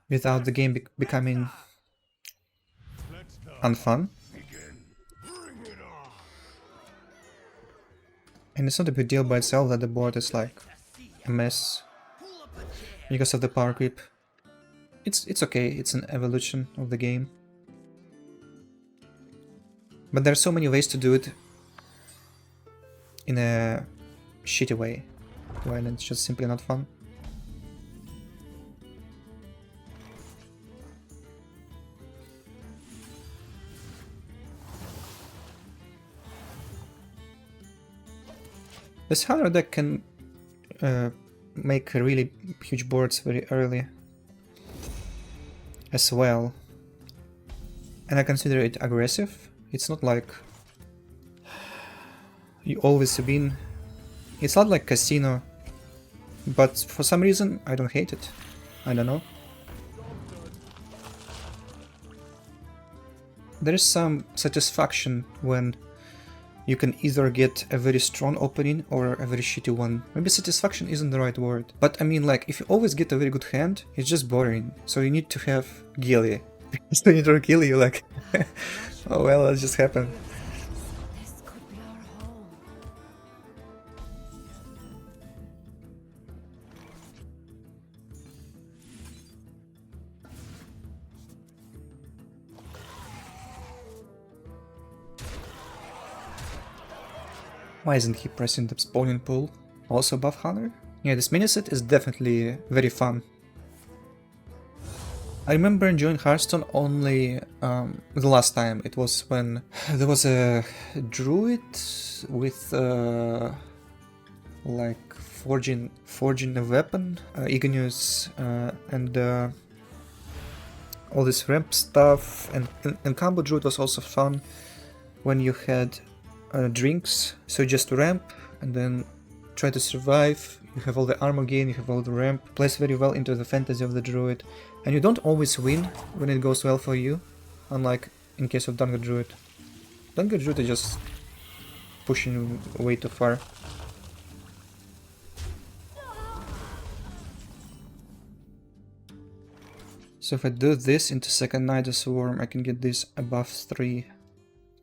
without the game becoming unfun. And it's not a big deal by itself that the board is like a mess because of the power creep. It's okay, it's an evolution of the game. But there are so many ways to do it in a shitty way, when it's just simply not fun. This Hunter deck can make really huge boards very early as well. And I consider it aggressive. It's not like you always win. It's not like Casino, but for some reason I don't hate it. I don't know. There is some satisfaction when you can either get a very strong opening or a very shitty one. Maybe satisfaction isn't the right word, but I mean, like, if you always get a very good hand, it's just boring. So you need to have Gilly. So you don't kill you, like, oh well, that just happened. This could be our home. Why isn't he pressing the spawning pool? Also buff Hunter? Yeah, this mini set is definitely very fun. I remember enjoying Hearthstone only the last time. It was when there was a druid with like forging a weapon, Igneous, and all this ramp stuff. And combo druid was also fun when you had drinks. So just ramp and then try to survive. You have all the armor gain, you have all the ramp. Plays very well into the fantasy of the druid. And you don't always win when it goes well for you, unlike in case of Dunga Druid. Dunga Druid is just pushing way too far. So if I do this into second Night of Swarm, I can get this above 3. It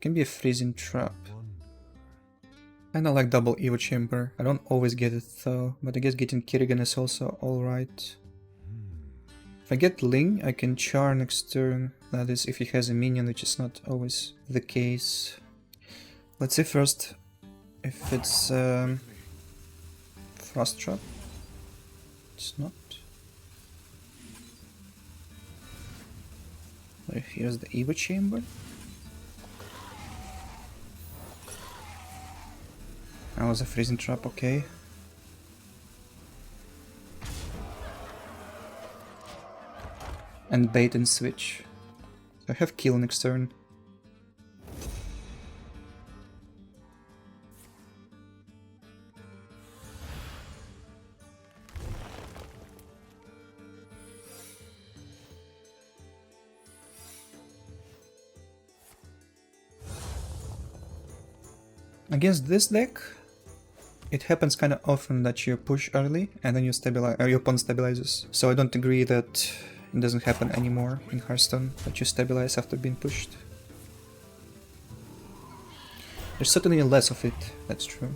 can be a freezing trap. And I like double Evo Chamber. I don't always get it though, but I guess getting Kerrigan is also alright. If I get Ling, I can char next turn, that is if he has a minion, which is not always the case. Let's see first if it's Frost Trap. It's not. Here's the Evo Chamber. That was a freezing trap, okay. And bait and switch. So I have kill next turn. Against this deck, it happens kind of often that you push early and then you stabilize, your opponent stabilizes. So I don't agree that it doesn't happen anymore in Hearthstone, that you stabilize after being pushed. There's certainly less of it, that's true.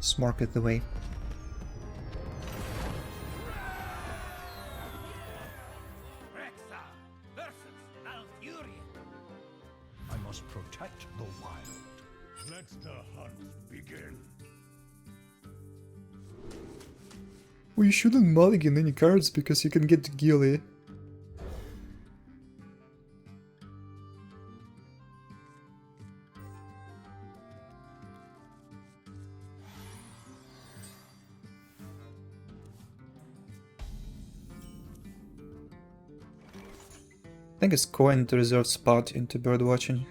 Smart it the way. I must protect the wild. Let the hunt begin. We shouldn't mulligan any cards because you can get Gilly. I think it's coin to reserve spot into birdwatching.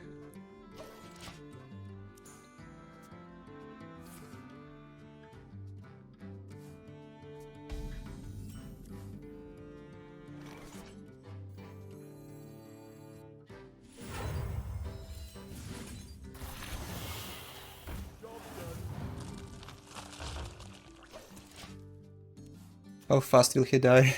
How fast will he die?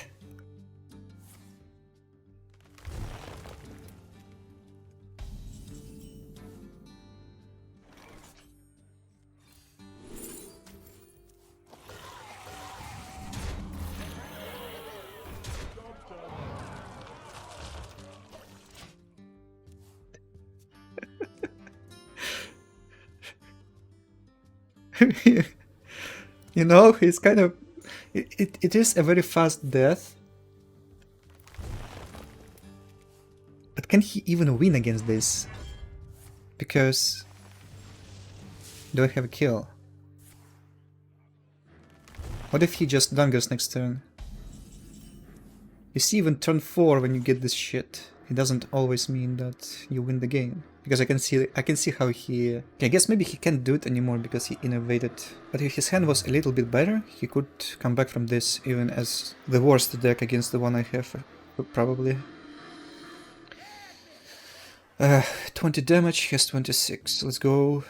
You know, he's kind of... It is a very fast death. But can he even win against this? Because... do I have a kill? What if he just dungers next turn? You see, even turn 4 when you get this shit, it doesn't always mean that you win the game. Because I can see how he... I guess maybe he can't do it anymore because he innovated. But if his hand was a little bit better, he could come back from this even as the worst deck against the one I have, probably. 20 damage, he has 26. Let's go.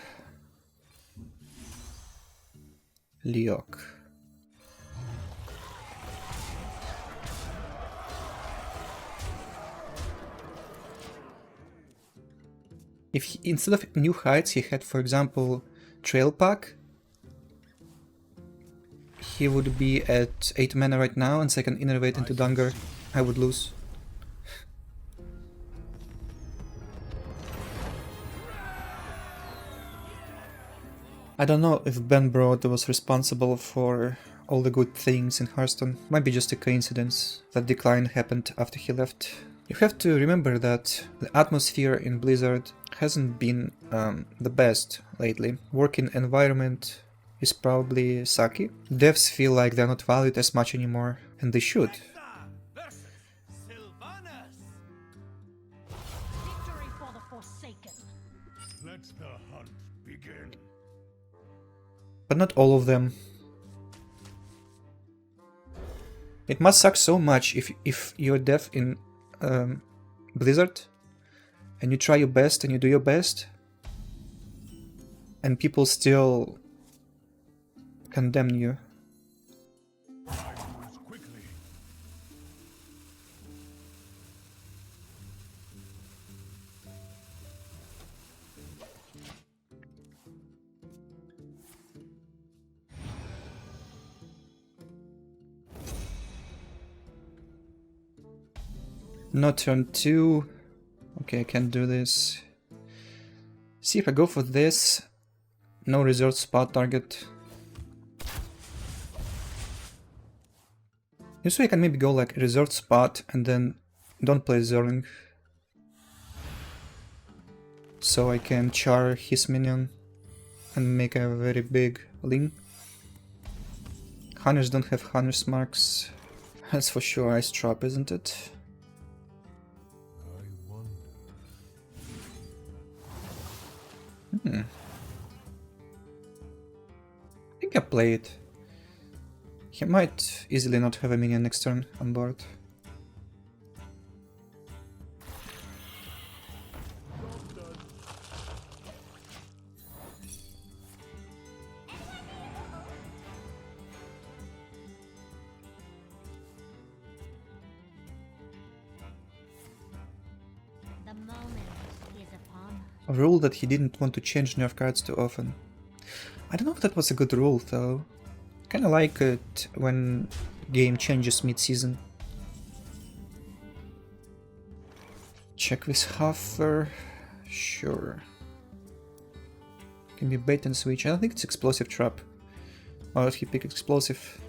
Leok. If he, instead of new heights, he had, for example, Trail Pack, he would be at 8 mana right now, and so I can innovate into Dunger. I would lose. I don't know if Ben Broad was responsible for all the good things in Hearthstone. Might be just a coincidence that decline happened after he left. You have to remember that the atmosphere in Blizzard hasn't been the best lately. Working environment is probably sucky. Devs feel like they're not valued as much anymore, and they should. Victory for the Forsaken. Let the hunt begin. But not all of them. It must suck so much if you're dev in Blizzard and you try your best and you do your best and people still condemn you. Quickly. No turn 2. Okay, I can't do this. See, if I go for this, no resort spot target. This way I can maybe go like resort spot and then don't play Zerling. So I can char his minion and make a very big lean. Hunters don't have Hunter's marks. That's for sure Ice Trap, isn't it? I think I play it. He might easily not have a minion next turn on board. The moment is upon. A rule that he didn't want to change nerf cards too often. I don't know if that was a good rule though. Kinda like it when game changes mid-season. Check with Huffer. Sure. Can be bait and switch. I don't think it's explosive trap. Why would he pick explosive?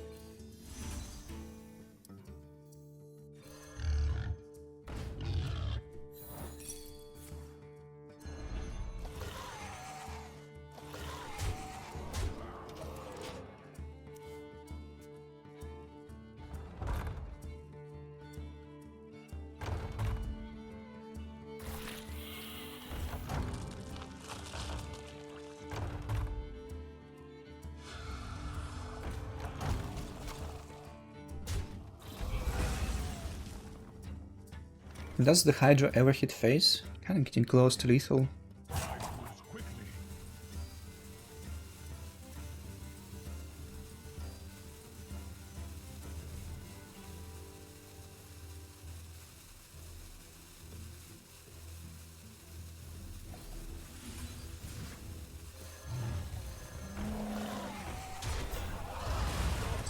Does the Hydra ever hit face? Kinda getting close to lethal.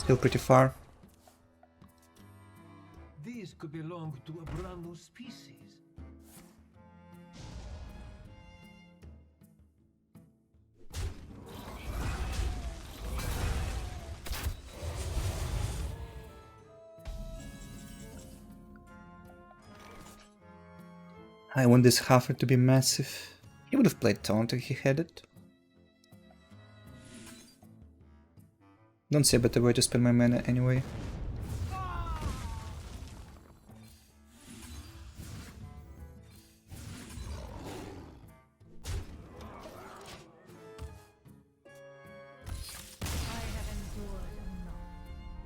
Still pretty far. These could belong to a brand new species. I want this Huffer to be massive. He would have played Taunt if he had it. Don't see a better way to spend my mana anyway.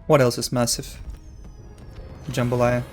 What else is massive? Jambalaya.